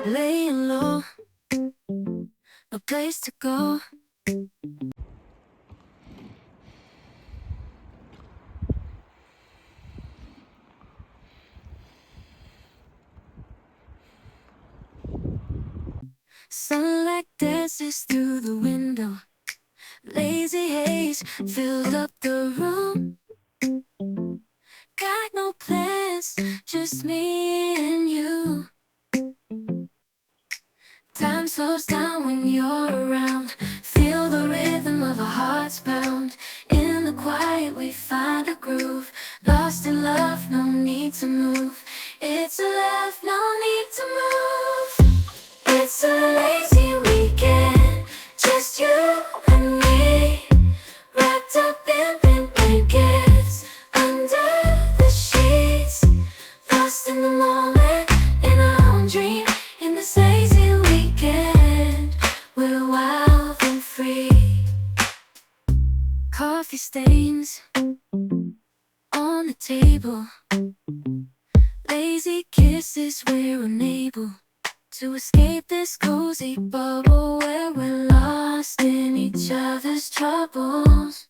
laying low, no place to go. Sunlight dances through the window. Lazy haze filled up the room. Got no plans, just me and you. Time slows down when you're around. Feel the rhythm of our hearts pound. In the quiet we find a groove. Lost in love, no need to move. It's a love, no need to move. It's a lazy weekend, just you and me. Wrapped up in pink blankets, under the sheets. Lost in the moment, in our own dream. In this lazy weekend, we're wild and free. Coffee stains on the table. Lazy kisses, we're unable to escape this cozy bubble where we're lost in each other's troubles.